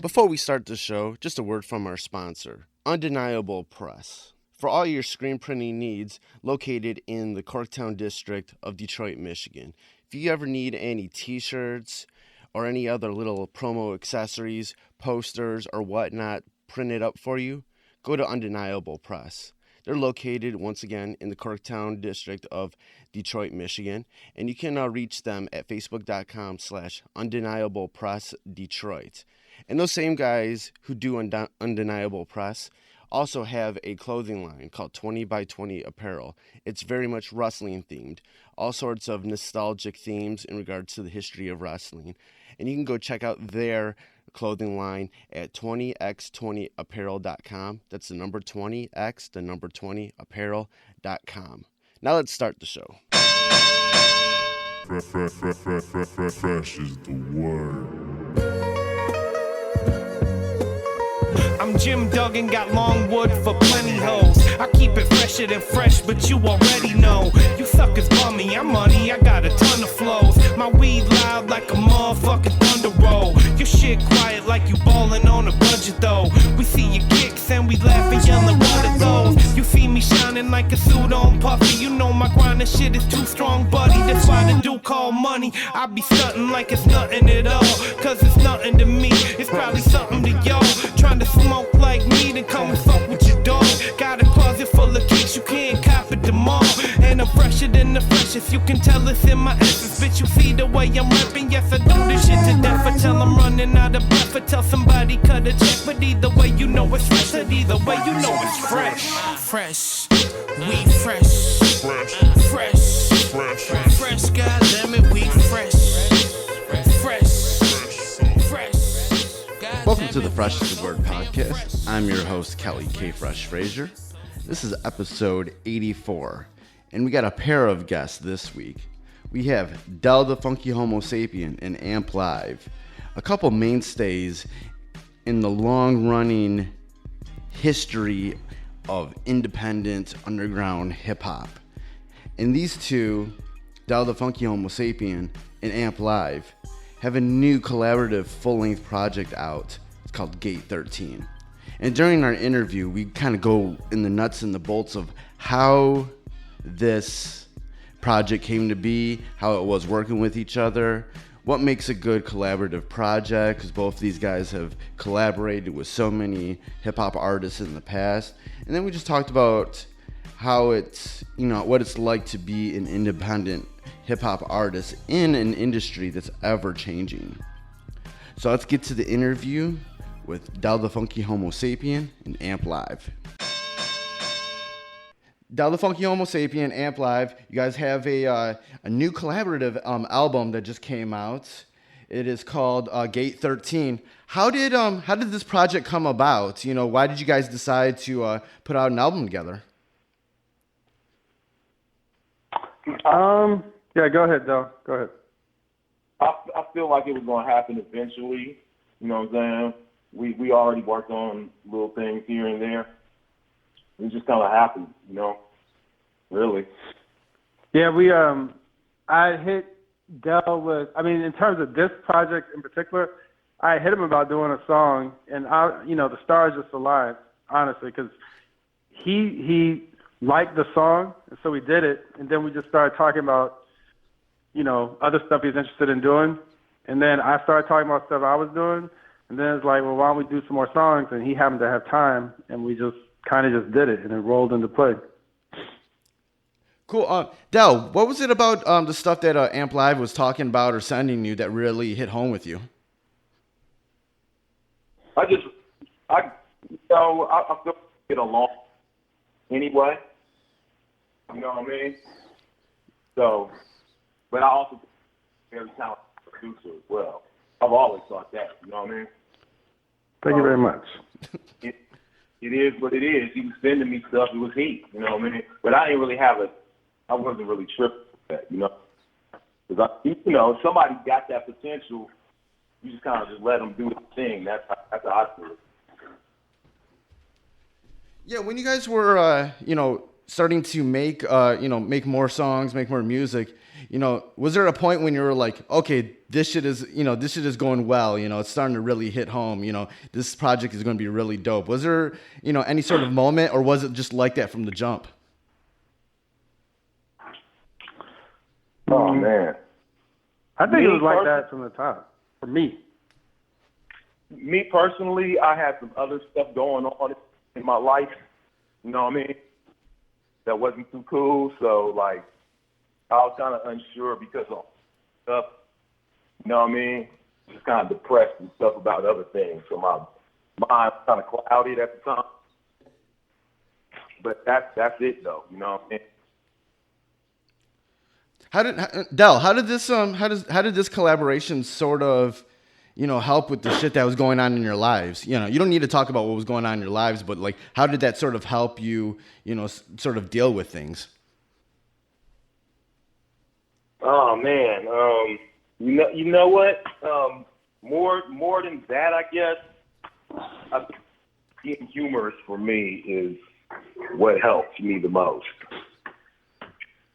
Before we start the show, just a word from our sponsor, Undeniable Press. For all your screen printing needs, located in the Corktown district of Detroit, Michigan. If you ever need any t-shirts or any other little promo accessories, posters, or whatnot printed up for you, go to Undeniable Press. They're located, once again, in the Corktown district of Detroit, Michigan, and you can reach them at facebook.com/undeniablepressdetroit. And those same guys who do Undeniable Press also have a clothing line called 20 by 20 Apparel. It's very much wrestling themed, all sorts of nostalgic themes in regards to the history of wrestling. And you can go check out their clothing line at 20x20apparel.com. That's the number 20x, the number 20apparel.com. Now let's start the show. Fresh is the word. I'm Jim Duggan, got long wood for plenty hoes. I keep it fresher than fresh, but you already know. You suckers bummy, I'm money, I got a ton of flows. My weed loud like a motherfucking thunder roll. Your shit quiet like you ballin' on a budget though. We see your kicks and we laugh and yellin' what are those. You see me shining like a suit on puffy. You know my grindin' shit is too strong, buddy. That's why the dude call money. I be stuntin' like it's nothing at all. Cause it's nothing to me, it's probably something to y'all. Trying to smoke like me, then come and fuck with your dog. Got a closet full of kicks, you can't cop it tomorrow. And I'm fresher than the freshest, you can tell it's in my essence. Bitch, you see the way I'm rapping, yes I do this shit to death. Until I'm running out of breath, or tell somebody cut a check. But either way you know it's fresh, and either way you know it's fresh. Fresh, we fresh. Fresh, goddammit, we fresh. Welcome to the Fresh is the Word podcast. I'm your host, Kelly K. Fresh Frazier. This is episode 84, and we got a pair of guests this week. We have Del the Funky Homosapien and Amp Live, a couple mainstays in the long-running history of independent underground hip-hop. And these two, Del the Funky Homosapien and Amp Live, have a new collaborative full-length project out. It's called Gate 13. And during our interview, we kind of go in the nuts and the bolts of how this project came to be, how it was working with each other, what makes a good collaborative project, because both these guys have collaborated with so many hip-hop artists in the past. And then we just talked about how it's, what it's like to be an independent hip-hop artist in an industry that's ever changing. So let's get to the interview with Del the Funky Homosapien and Amp Live. Del the Funky Homosapien, Amp Live, you guys have a new collaborative album that just came out. It is called Gate 13. How did this project come about? Why did you guys decide to put out an album together? Yeah, go ahead, Del. Go ahead. I feel like it was going to happen eventually. You know what I'm saying? We already worked on little things here and there. It just kind of happened, really. Yeah, I hit Del with, in terms of this project in particular, I hit him about doing a song, and the stars just aligned, honestly, because he liked the song, and so we did it, and then we just started talking about other stuff he's interested in doing. And then I started talking about stuff I was doing. And then it's like, well, why don't we do some more songs? And he happened to have time. And we just kind of just did it. And it rolled into play. Cool. Del, what was it about the stuff that Amp Live was talking about or sending you that really hit home with you? I feel get along anyway. You know what I mean? So, but I also very talented producer as well. I've always thought that, you know what I mean? Thank you very much. It is what it is. He was sending me stuff, it was heat, you know what I mean? But I didn't really I wasn't really tripping with that, Because, if somebody got that potential, you just kind of just let them do the thing. That's how I feel it. Yeah, when you guys were, starting to make, make more songs, make more music, was there a point when you were like, okay, this shit is going well, it's starting to really hit home, this project is going to be really dope. Was there, any sort of moment, or was it just like that from the jump? Oh, man. I think it was like that from the top, for me. Me personally, I had some other stuff going on in my life, you know what I mean, that wasn't too cool. So, like, I was kind of unsure because of stuff, you know what I mean, just kind of depressed and stuff about other things. So my mind was kind of clouded at the time. But that's it, though, you know what I mean? How did this collaboration sort of, help with the shit that was going on in your lives? You don't need to talk about what was going on in your lives, but like, how did that sort of help you, sort of deal with things? Oh man, you know what? More than that, I guess. Being humorous for me is what helps me the most.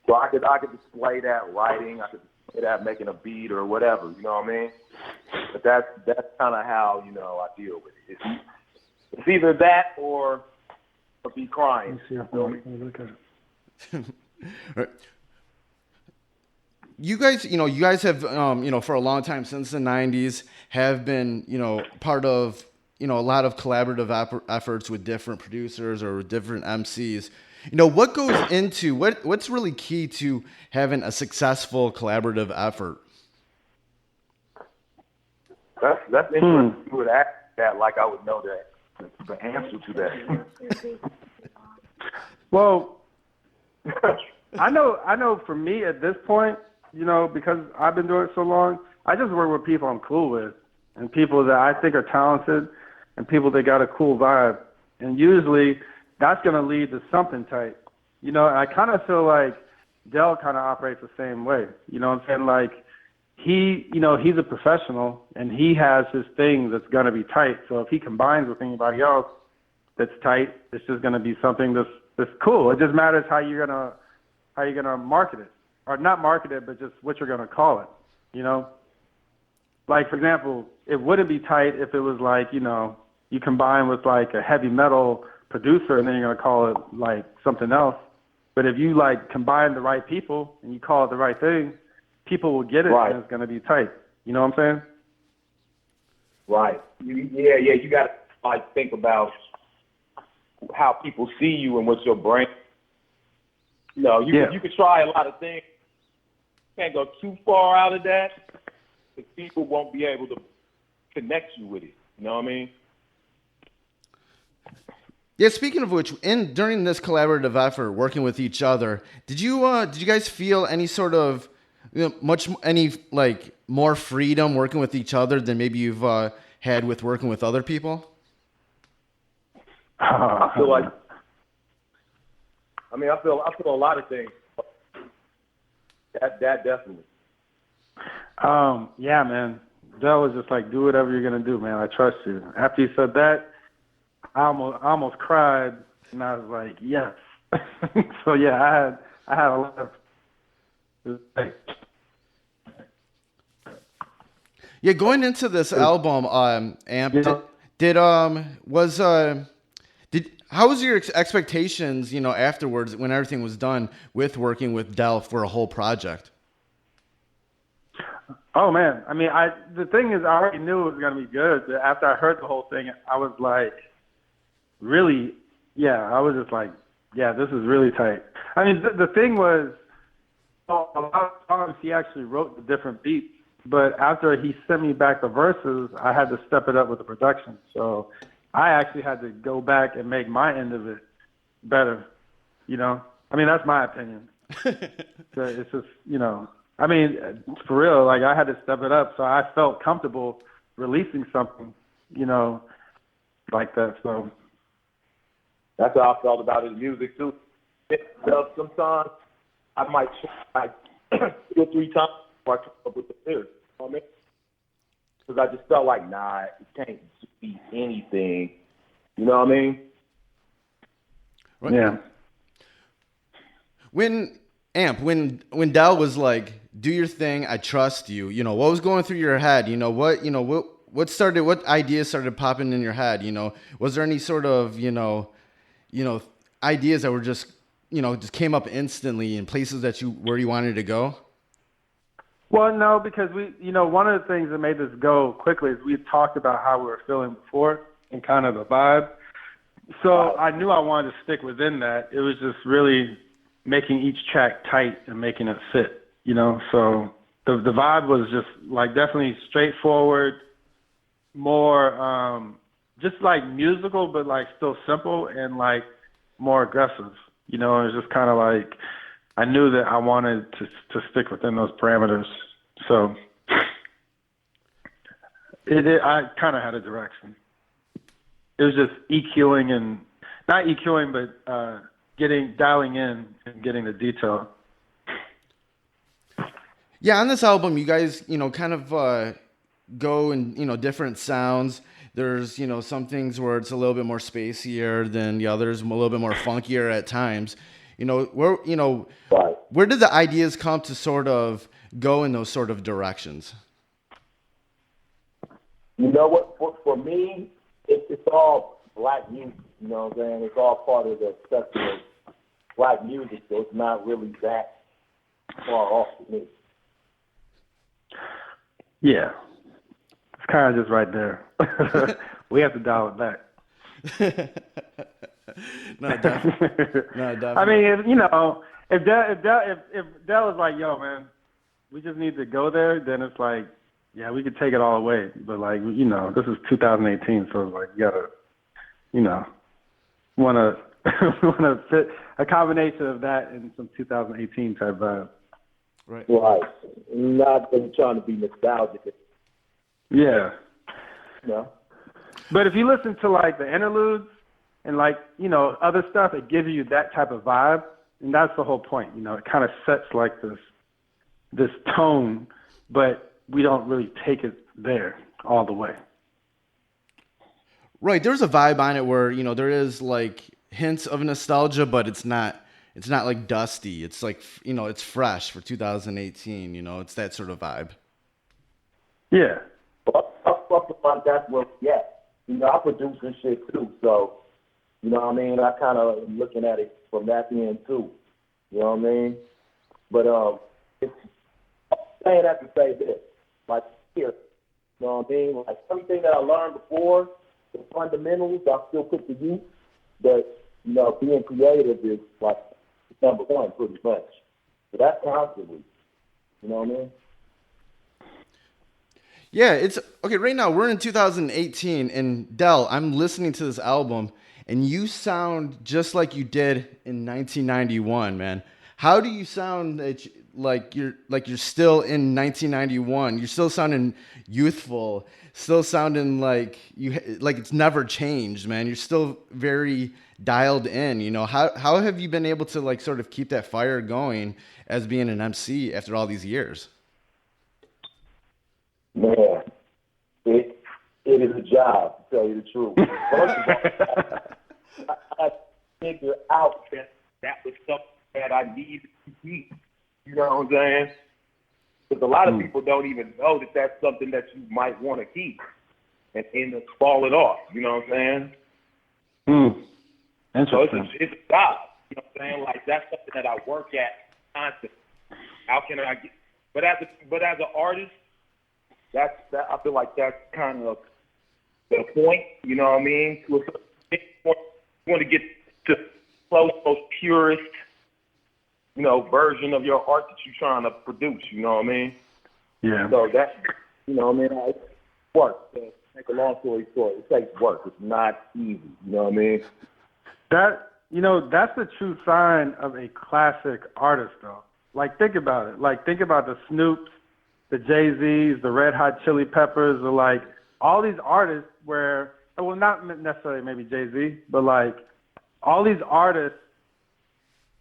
So I could display that writing, I could display that making a beat or whatever, you know what I mean? But that's kind of how I deal with it. It's either that or be crying. You feel me? You guys have, for a long time, since the 90s, have been, part of, a lot of collaborative efforts with different producers or with different MCs. What goes into, what's really key to having a successful collaborative effort? That's interesting. You would ask that like I would know the answer to that. Well, I know for me at this point, because I've been doing it so long, I just work with people I'm cool with and people that I think are talented and people that got a cool vibe. And usually that's going to lead to something tight. And I kind of feel like Del kind of operates the same way. You know what I'm saying? Like he's a professional and he has his thing that's going to be tight. So if he combines with anybody else that's tight, it's just going to be something that's cool. It just matters how you're going to market it. Or not market it, but just what you're going to call it, Like, for example, it wouldn't be tight if it was like, you combine with like a heavy metal producer and then you're going to call it like something else. But if you like combine the right people and you call it the right thing, people will get it right. And it's going to be tight. You know what I'm saying? Right. Yeah. You got to like think about how people see you and what's your brain. You could try a lot of things. Can't go too far out of that, because people won't be able to connect you with it. You know what I mean? Yeah. Speaking of which, during this collaborative effort, working with each other, did you guys feel any sort of more freedom working with each other than maybe you've had with working with other people? I feel like. I feel a lot of things. That definitely. Yeah, man. Del was just like, do whatever you're gonna do, man. I trust you. After he said that, I almost cried, and I was like, yes. So yeah, I had a lot of. Yeah, going into this album, Amp, how was your expectations, afterwards when everything was done with working with Del for a whole project? Oh man, the thing is, I already knew it was gonna be good. After I heard the whole thing, I was like, really, I was just like, yeah, this is really tight. The thing was, a lot of times he actually wrote the different beats, but after he sent me back the verses, I had to step it up with the production. So I actually had to go back and make my end of it better, that's my opinion. So it's just, for real, like I had to step it up. So I felt comfortable releasing something, like that. So that's how I felt about his music too. Sometimes I might try 2 or 3 times before I come up with the lyrics. You know what I mean? Because I just felt like, nah, it can't be anything. You know what I mean? Right. Yeah. When when Dell was like, "Do your thing, I trust you," what was going through your head? What ideas started popping in your head? Was there any sort of ideas that were just just came up instantly in places where you wanted to go? Well, no, because one of the things that made this go quickly is we had talked about how we were feeling before and kind of the vibe. So I knew I wanted to stick within that. It was just really making each track tight and making it fit, So the vibe was just like definitely straightforward, more just like musical, but like still simple and like more aggressive. It was just kind of like I knew that I wanted to stick within those parameters. So I kind of had a direction. It was just EQing and not EQing, but dialing in and getting the detail. Yeah, on this album, you guys, kind of go in, different sounds. There's, some things where it's a little bit more spacier than the others, a little bit more funkier at times. Where did the ideas come to sort of go in those sort of directions? You know what? For me, it's all black music. You know what I'm saying? It's all part of the spectrum of black music, so it's not really that far off to me. Yeah. It's kind of just right there. We have to dial it back. No, definitely. I mean, if Dell is like, yo, man, we just need to go there, then it's like, yeah, we could take it all away. But like, this is 2018, so it's like you gotta, want to fit a combination of that and some 2018 type vibe. Right. Not really trying to be nostalgic. Yeah. No. But if you listen to like the interludes and like, other stuff, it gives you that type of vibe. And that's the whole point. It kind of sets like this tone, but we don't really take it there all the way. Right. There's a vibe on it where, there is like hints of nostalgia, but it's not like dusty. It's like, it's fresh for 2018, it's that sort of vibe. Yeah. That's where, yeah. I produce this shit too, so, I kind of am looking at it from that end too. You know what I mean? But it's saying that to say this, like here, you know what I mean? Like everything that I learned before, the fundamentals, I still put to use, but being creative is like number one, pretty much. So that's constantly, you know what I mean? Yeah, it's okay. Right now we're in 2018, and Dell, I'm listening to this album, and you sound just like you did in 1991, man. How do you sound like you're still in 1991? You're still sounding youthful, still sounding like it's never changed, man. You're still very dialed in. How have you been able to like sort of keep that fire going as being an MC after all these years? Man, it is a job, to tell you the truth. First of all, I figured out that was something that I needed to keep. You know what I'm saying? Because a lot of people don't even know that that's something that you might want to keep and end up falling off. You know what I'm saying? So it's a job. You know what I'm saying? Like that's something that I work at constantly. How can I get? But as an artist. That I feel like that's kind of the point, you know what I mean? To a certain point, you want to get to close most purest, version of your art that you're trying to produce, you know what I mean? Yeah. So that's, it's work. To make a long story short, it takes work. It's not easy, you know what I mean? That's the true sign of a classic artist, though. Like, think about it. Like, think about the Snoops, the Jay-Z's, the Red Hot Chili Peppers, or like all these artists where, well, not necessarily maybe Jay-Z, but like all these artists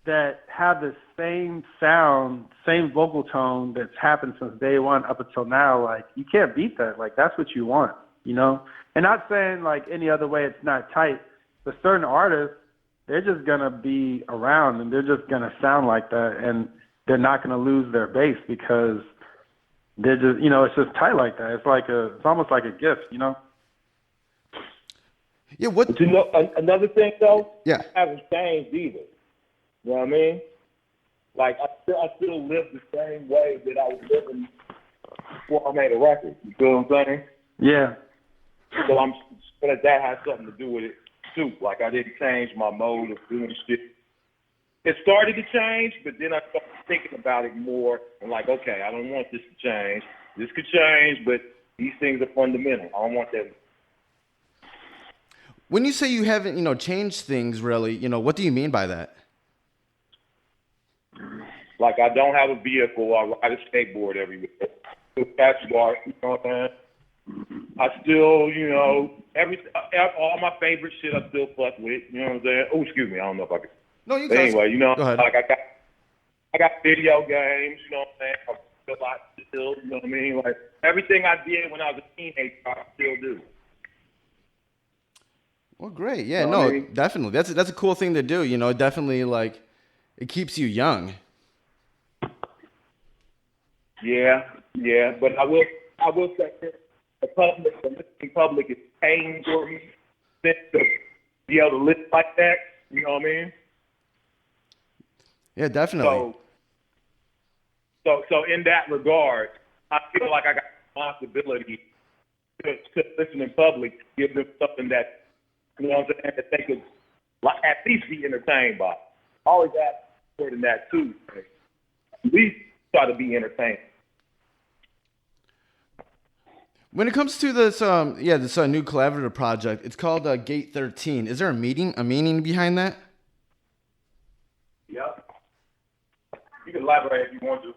that have the same sound, same vocal tone that's happened since day one up until now. Like you can't beat that. Like that's what you want, And not saying like any other way it's not tight, but certain artists they're just gonna be around and they're just gonna sound like that, and they're not gonna lose their bass because they're just, it's just tight like that. It's almost like a gift, Yeah. What? But another thing though, Yeah. I haven't changed either. You know what I mean? Like I still live the same way that I was living before I made a record. You feel what I'm saying? Yeah. So I'm sure that has something to do with it too. Like I didn't change my mode of doing shit. It started to change, but then I started thinking about it more and like, okay, I don't want this to change. This could change, but these things are fundamental. I don't want that. When you say you haven't, changed things really, what do you mean by that? Like I don't have a vehicle. I ride a skateboard everywhere. That's smart. You know what I'm saying? I still, all my favorite shit I still fuck with. You know what I'm saying? Oh, excuse me. I don't know if I can. No, you But can. anyway, Go ahead. like I got video games. You know what I'm saying? I feel like still. You know what I mean? Like everything I did when I was a teenager, I still do. Well, great. Yeah, You know what I no, mean? definitely. That's a cool thing to do. Definitely like it keeps you young. Yeah. But I will say this. The listening public is paying for me to be able to live like that. You know what I mean? Yeah, definitely. So in that regard, I feel like I got responsibility to listen in public, give them something that, you know what I'm saying, that they could at least be entertained by. I always ask more than that too. At least try to be entertained. When it comes to this, this new collaborative project, it's called Gate 13. Is there a meaning behind that? Yep. You can elaborate if you want to.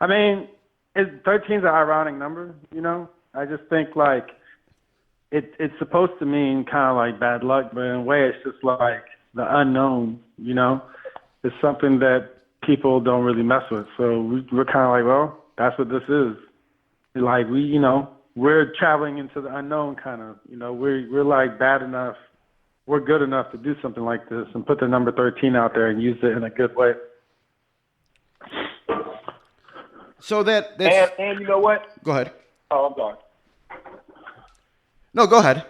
I mean, 13's an ironic number, I just think like it's supposed to mean kind of like bad luck, but in a way it's just like the unknown, It's something that people don't really mess with. So we're kind of like, well, that's what this is. Like we're traveling into the unknown kind of, we're like bad enough. We're good enough to do something like this and put the number 13 out there and use it in a good way. So that's... And you know what? Go ahead. Oh, I'm sorry. No, go ahead.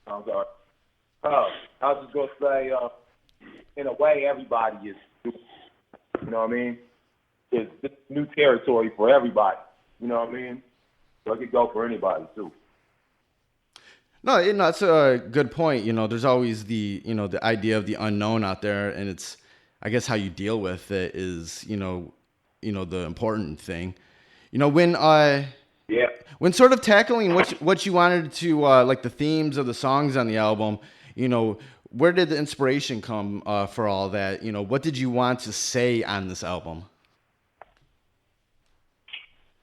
I'm sorry. I was just going to say, in a way, everybody is, you know what I mean? It's new territory for everybody. You know what I mean? So it could go for anybody, too. No, that's a good point. There's always the idea of the unknown out there, and it's, I guess, how you deal with it is, the important thing. When sort of tackling what you wanted to, like the themes of the songs on the album, where did the inspiration come for all that? What did you want to say on this album?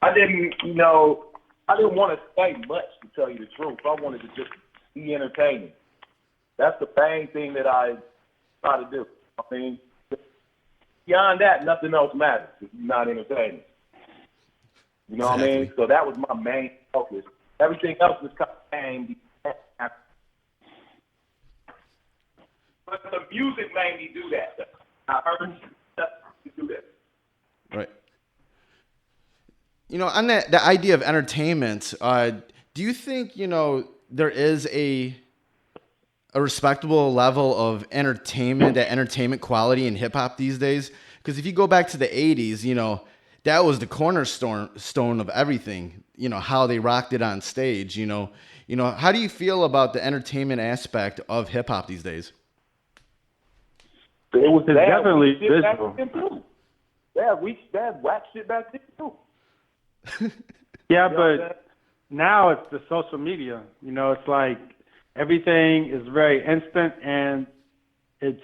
I didn't want to say much, to tell you the truth. I wanted to just be entertaining. That's the main thing that I try to do. I mean, beyond that, nothing else matters if you're not entertaining. You know what I mean? So that was my main focus. Everything else was kind of came. But the music made me do that. I heard stuff to do that. Right. On the idea of entertainment, do you think, there is a respectable level of entertainment quality in hip hop these days? Because if you go back to the 80s, that was the cornerstone of everything, how they rocked it on stage, how do you feel about the entertainment aspect of hip hop these days? It's definitely visual. They had whack shit back then too. Yeah, but now it's the social media. It's like everything is very instant and it's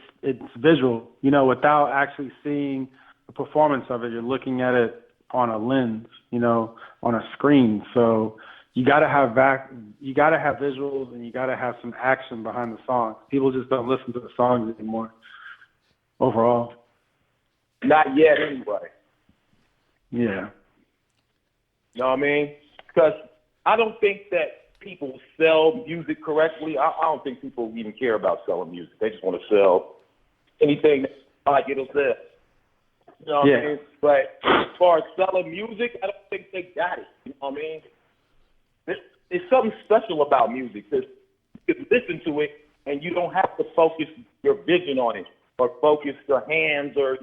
visual. Without actually seeing a performance of it, you're looking at it on a lens. On a screen. So you gotta have visuals and you gotta have some action behind the song. People just don't listen to the songs anymore. Overall. Not yet, anyway. Yeah. You know what I mean? Because I don't think that people sell music correctly. I don't think people even care about selling music. They just want to sell anything that like it'll sell. You know what I mean? But as far as selling music, I don't think they got it. You know what I mean? There's something special about music. You can listen to it and you don't have to focus your vision on it or focus your hands or,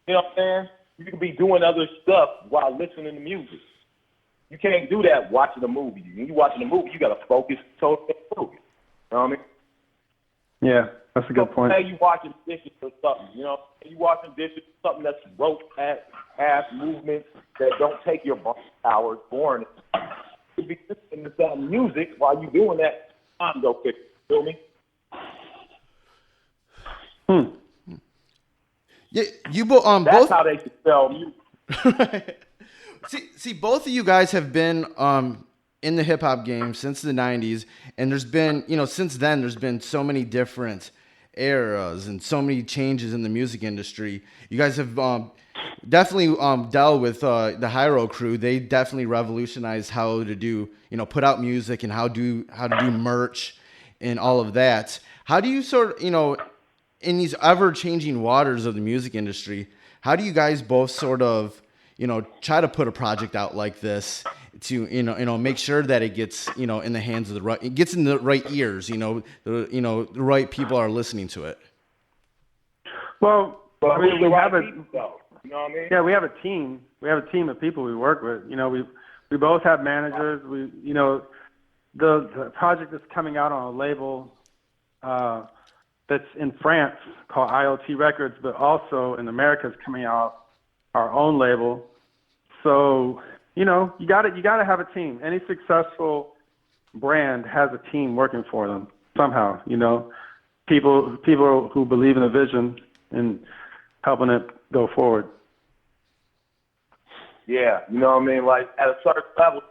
you know what I'm saying? You can be doing other stuff while listening to music. You can't do that watching a movie. When you're watching a movie, you got to focus totally on the movie. You know what I mean? Yeah, that's a good point. Say you watching dishes or something, you know? You watching dishes, something that's rote ass movements that don't take your brain power, boring. You be listening to some music while you're doing that. Time go quick. Feel me? Yeah, you both. That's Both. how they should sell music. See, both of you guys have been in the hip hop game since the '90s, and there's been, since then, there's been so many different eras and so many changes in the music industry. You guys have definitely dealt with the Hyro crew. They definitely revolutionized how to do, put out music and how to do merch and all of that. How do you sort of, in these ever-changing waters of the music industry, how do you guys both sort of, try to put a project out like this to, make sure that it gets, in the hands of the right, it gets in the right ears, the right people are listening to it? Well, I mean, we have a, you know what I mean? yeah, we have a team. We have a team of people we work with. We both have managers. The project is coming out on a label that's in France called IoT Records, but also in America is coming out our own label. So, you gotta have a team. Any successful brand has a team working for them somehow, people who believe in the vision and helping it go forward. Yeah, you know what I mean? Like at a certain level,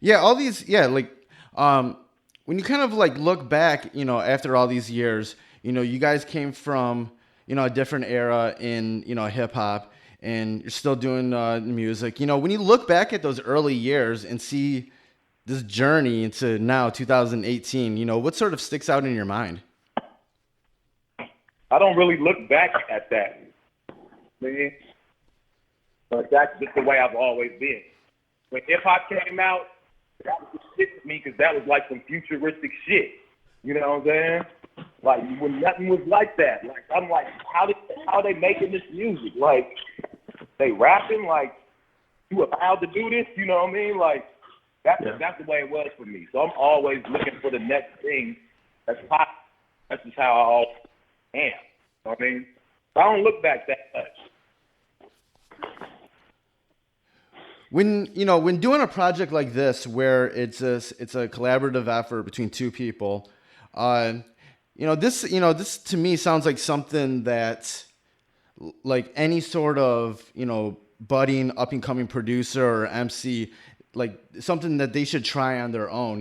Yeah, all these, when you kind of like look back, after all these years, you guys came from, a different era in, hip hop, and you're still doing music. When you look back at those early years and see this journey into now 2018, what sort of sticks out in your mind? I don't really look back at that. Man. But that's just the way I've always been. When hip hop came out, that was the shit to me because that was like some futuristic shit. You know what I'm saying? Like when nothing was like that. Like I'm like, how are they making this music? Like they rapping? Like you allowed to do this? You know what I mean? Like that's the way it was for me. So I'm always looking for the next thing that's hot. That's just how I always am. You know what I mean? I don't look back that much. When doing a project like this, where it's a collaborative effort between two people, this to me sounds like something that, like any sort of budding up and coming producer or MC, like something that they should try on their own.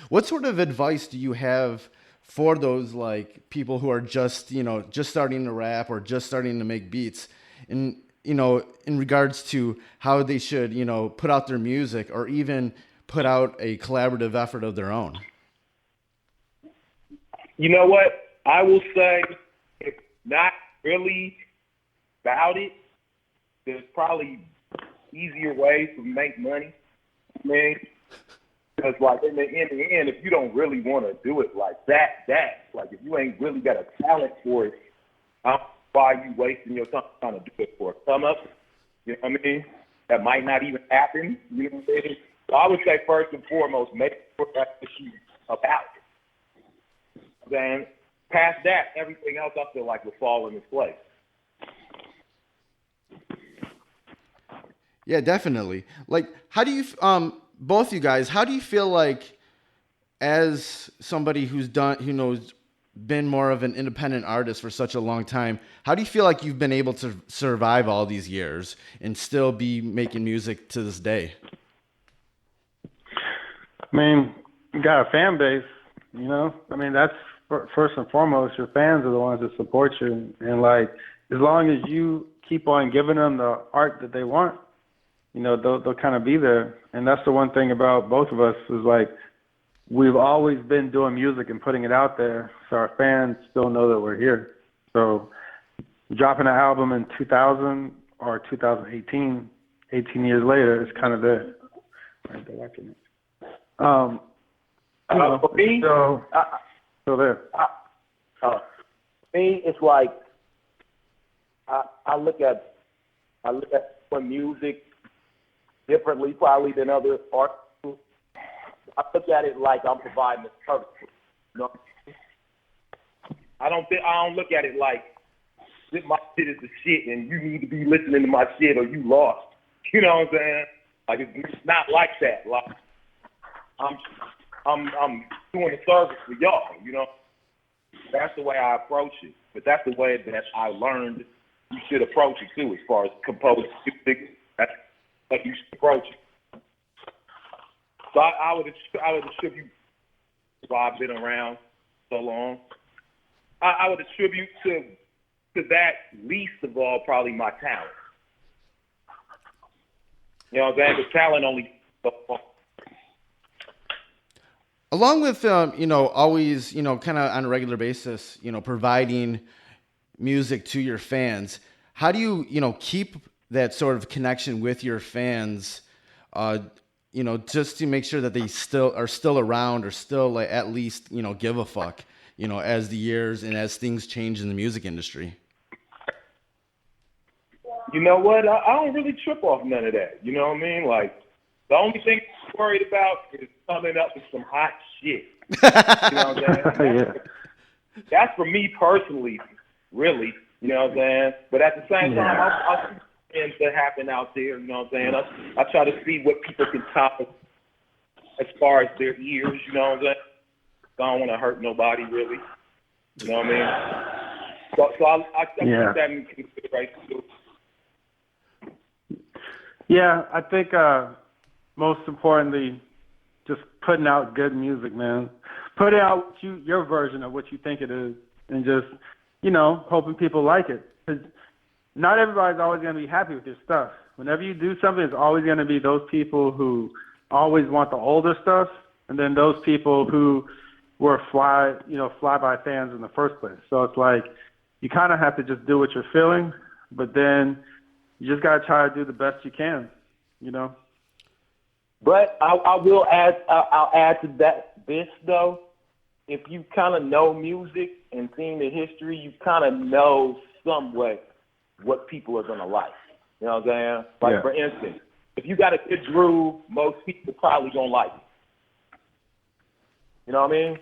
What sort of advice do you have for those like people who are just starting to rap or just starting to make beats, and in regards to how they should, put out their music or even put out a collaborative effort of their own? You know what? I will say it's not really about it. There's probably easier ways to make money. I mean, because like in the end, if you don't really want to do it like that, like if you ain't really got a talent for it, why are you wasting your time trying to do it for a come up? You know what I mean? That might not even happen. You know what I'm saying? So I would say first and foremost, make sure that's what you about. Then past that, everything else I feel like will fall in its place. Yeah, definitely. Like, how do you, both you guys, how do you feel like, as somebody who's been more of an independent artist for such a long time, how do you feel like you've been able to survive all these years and still be making music to this day? I mean, you got a fan base, I mean, that's first and foremost, your fans are the ones that support you. And like, as long as you keep on giving them the art that they want, they'll kind of be there. And that's the one thing about both of us is like we've always been doing music and putting it out there, so our fans still know that we're here. So dropping an album in 2000 or 2018, 18 years later, it's kind of there. Right, they're watching it. For me, still there. Me, it's like I look at music differently probably than other artists. I look at it like I'm providing a service. I don't look at it like my shit is the shit and you need to be listening to my shit or you lost. You know what I'm saying? Like it's not like that. Like I'm doing a service for y'all. That's the way I approach it. But that's the way that I learned you should approach it too, as far as composing music. That's like you should approach it. So I would attribute why I've been around so long. I would attribute to that least of all probably my talent. You know what I'm saying? The talent only so far. Along with, always, kind of on a regular basis, providing music to your fans, how do you, keep that sort of connection with your fans, just to make sure that they are still around or still like, at least, give a fuck, as the years and as things change in the music industry? You know what? I don't really trip off none of that. You know what I mean? Like, the only thing I'm worried about is coming up with some hot shit. You know what I'm saying? That's for me personally, really. You know what I'm saying? But at the same time, I'll see things that happen out there. You know what I'm saying? I try to see what people can top as far as their ears. You know what I'm saying? I don't want to hurt nobody, really. You know what I mean? So I keep that in consideration too. Yeah, I think most importantly, just putting out good music, man. Putting out your version of what you think it is, and just, hoping people like it. 'Cause not everybody's always going to be happy with your stuff. Whenever you do something, it's always going to be those people who always want the older stuff, and then those people who were fly-by fans in the first place. So it's like you kind of have to just do what you're feeling, but then you just got to try to do the best you can, But I'll add to this though. If you kind of know music and seen the history, you kind of know somewhat what people are gonna like. You know what I'm saying? Like for instance, if you got a good groove, most people probably gonna like it. You know what I mean?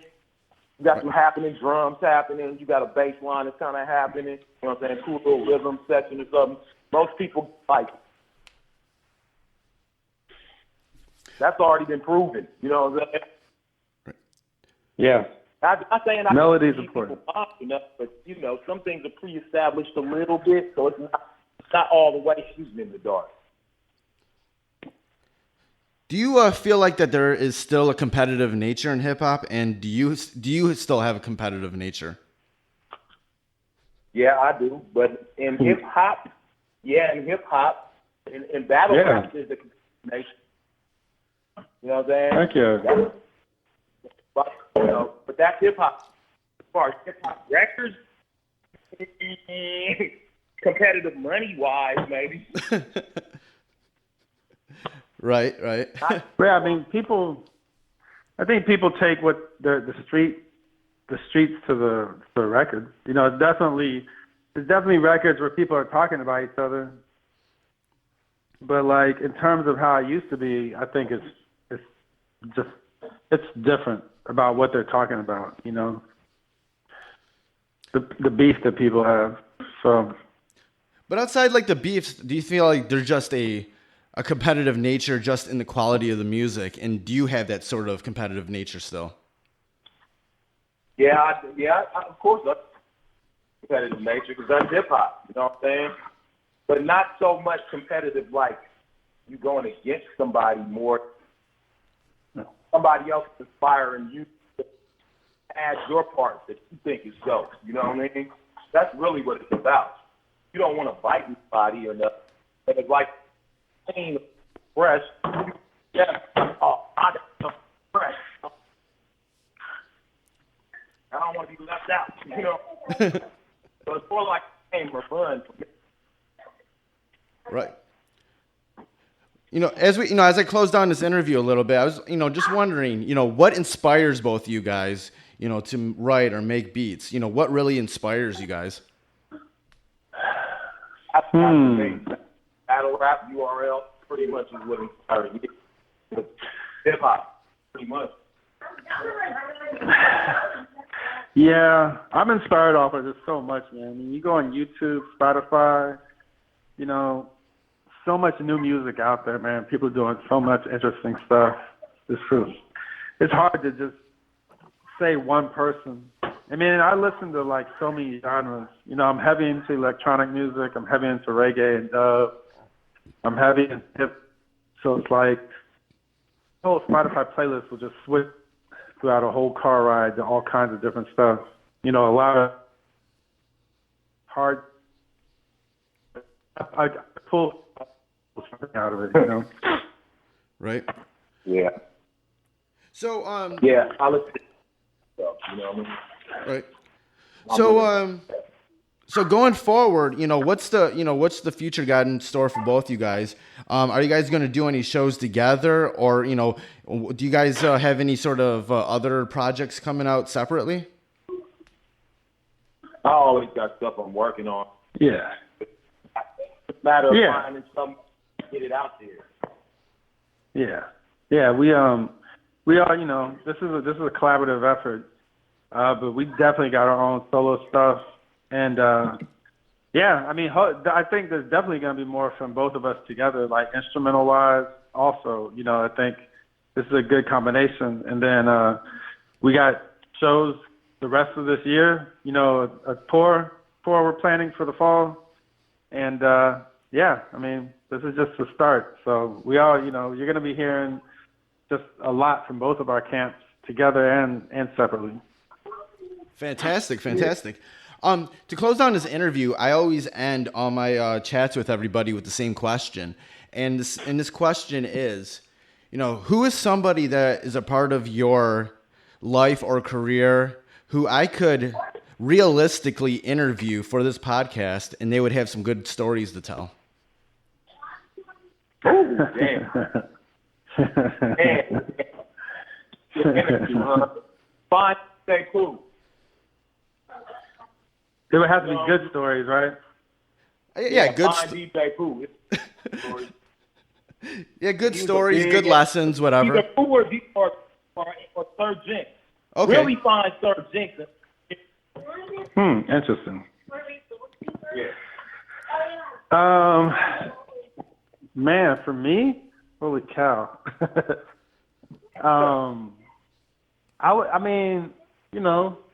You got some happening drums happening. You got a bass line that's kind of happening. You know what I'm saying? Cool little rhythm section or something. Most people like it. That's already been proven. You know what I'm saying? Yeah. I'm not saying melody's important, enough, but some things are pre-established a little bit, so it's not all the way shooting in the dark. Do you feel like that there is still a competitive nature in hip hop, and do you still have a competitive nature? Yeah, I do, but in hip hop, in battle rap, there's a competitive nature. You know what I'm saying? Thank you. But that's hip hop. As far as hip hop records, competitive money wise, maybe. Right. Yeah, I mean, I think people take what the streets to the record. There's definitely records where people are talking about each other. But like in terms of how it used to be, I think it's different about what they're talking about, the beef that people have. So, but outside like the beefs, do you feel like there's just a competitive nature just in the quality of the music, and do you have that sort of competitive nature still? Yeah, of course that's competitive nature because that's hip hop. You know what I'm saying? But not so much competitive like you going against somebody more. Somebody else is inspiring you to add your part that you think is dope. You know what I mean? That's really what it's about. You don't want to bite anybody or nothing. But it's like fresh. Yeah. Oh, I got something fresh. I don't want to be left out, you know. So it's more like a game or fun. Right. As I close down this interview a little bit, I was, just wondering, what inspires both you guys, to write or make beats? What really inspires you guys? Battle rap URL pretty much is what inspired me. Hip hop, pretty much. Yeah, I'm inspired off of this so much, man. I mean, you go on YouTube, Spotify, so much new music out there, man. People are doing so much interesting stuff. It's hard to just say one person. I mean, I listen to like so many genres. I'm heavy into electronic music. I'm heavy into reggae and dub. I'm heavy in hip. So it's like the whole Spotify playlist will just switch throughout a whole car ride to all kinds of different stuff. A lot of hard. I pull something out of it, Right. Yeah. So Yeah, I listen to stuff, what I mean? Right. So going forward, what's the future got in store for both you guys? Are you guys going to do any shows together, or do you guys have any sort of other projects coming out separately? I always got stuff I'm working on. Yeah. It's a matter of finding something to get it out there. Yeah. Yeah, we are, this is a collaborative effort. But we definitely got our own solo stuff. And, I think there's definitely going to be more from both of us together, like instrumental-wise also. I think this is a good combination. And then we got shows the rest of this year, a tour we're planning for the fall. And, this is just the start. So we all, you're going to be hearing just a lot from both of our camps together and separately. Fantastic. To close down this interview, I always end all my chats with everybody with the same question. And this question is, who is somebody that is a part of your life or career who I could realistically interview for this podcast and they would have some good stories to tell? Oh, damn. Fine, stay cool. It would have to be good stories, right? Yeah, good stories. Cool. Yeah, good stories, good lessons, whatever. Either cool or deep or Sir Jinx. Okay. Really find Sir Jinx. Interesting. Yeah. Man, for me, holy cow.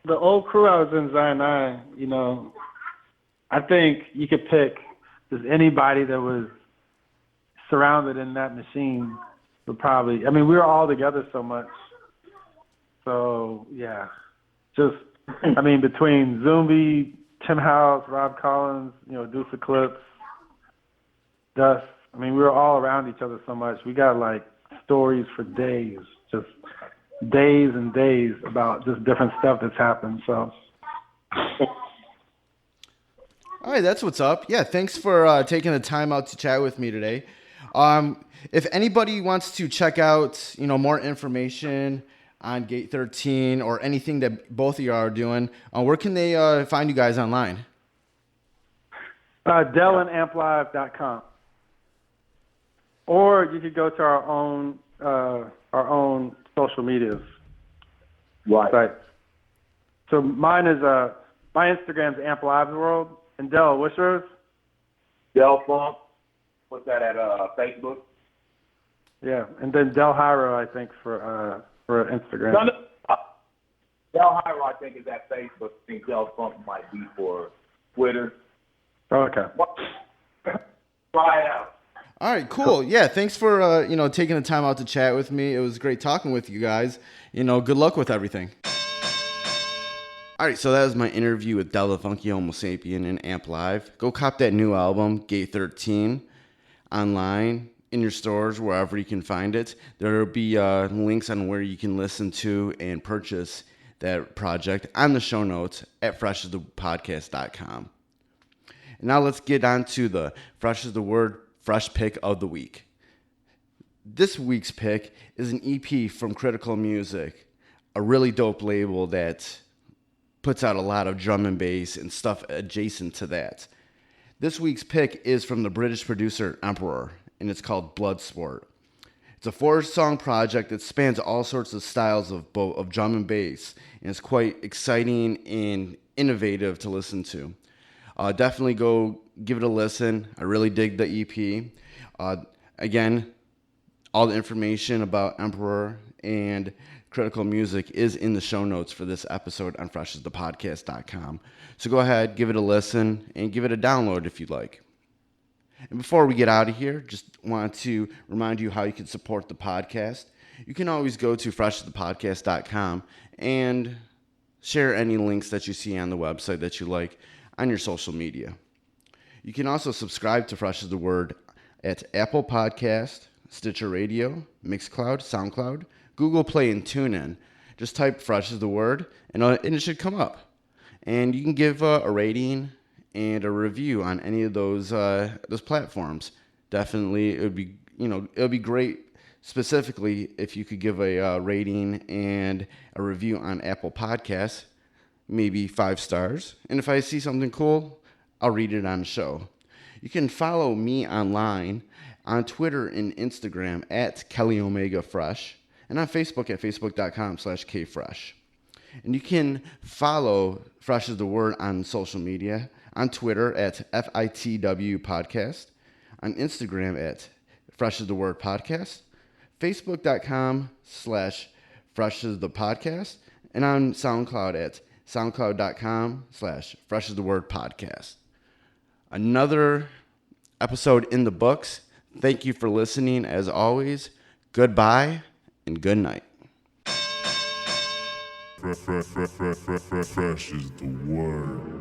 The old crew I was in, Zion I, I think you could pick just anybody that was surrounded in that machine would probably, we were all together so much. So, yeah, just, between Zumbi, Tim House, Rob Collins, Deuce Eclipse, Dust, we were all around each other so much. We got, stories for days, just days and days about just different stuff that's happened, so. All right, that's what's up. Yeah, thanks for taking the time out to chat with me today. If anybody wants to check out, more information on Gate 13 or anything that both of you are doing, where can they find you guys online? DellAndAmpLive.com. Or you could go to our own social medias. Right. Sites. So mine is my Instagram's Amp Lives World. And Dell, what's yours? Del Funk. What's that at Facebook? Yeah, and then Del Hyro, I think, for Instagram. Del Hyro, I think, is at Facebook. I think Del Funk might be for Twitter. Oh, okay. Try it out. All right, cool. Yeah, thanks for taking the time out to chat with me. It was great talking with you guys. Good luck with everything. All right, so that was my interview with Del the Funky Homosapien and Amp Live. Go cop that new album, Gate 13, online. in your stores, wherever you can find it. There will be links on where you can listen to and purchase that project on the show notes at freshasthepodcast.com. And now let's get on to the Fresh is the Word Fresh Pick of the Week. This week's pick is an EP from Critical Music, a really dope label that puts out a lot of drum and bass and stuff adjacent to that. This week's pick is from the British producer Emperor, and it's called Bloodsport. It's a 4-song project that spans all sorts of styles of drum and bass, and it's quite exciting and innovative to listen to. Definitely go give it a listen. I really dig the EP. Again, all the information about Emperor and Critical Music is in the show notes for this episode on freshasthepodcast.com. So go ahead, give it a listen, and give it a download if you'd like. And before we get out of here, just want to remind you how you can support the podcast. You can always go to freshasthepodcast.com and share any links that you see on the website that you like on your social media. You can also subscribe to Fresh is the Word at Apple Podcast, Stitcher Radio, Mixcloud, Soundcloud, Google Play, and TuneIn. Just type Fresh is the Word, and it should come up. And you can give a rating and a review on any of those platforms. Definitely, it would be great. Specifically, if you could give a rating and a review on Apple Podcasts, maybe 5 stars. And if I see something cool, I'll read it on the show. You can follow me online on Twitter and Instagram at KellyOmegaFresh, and on Facebook at facebook.com/KFresh. And you can follow Fresh is the Word on social media, on Twitter at FITW Podcast, on Instagram at Fresh is the Word Podcast, Facebook.com/Fresh is the Podcast, and on SoundCloud at SoundCloud.com/Fresh is the Word Podcast. Another episode in the books. Thank you for listening as always. Goodbye and good night. Fresh is the word.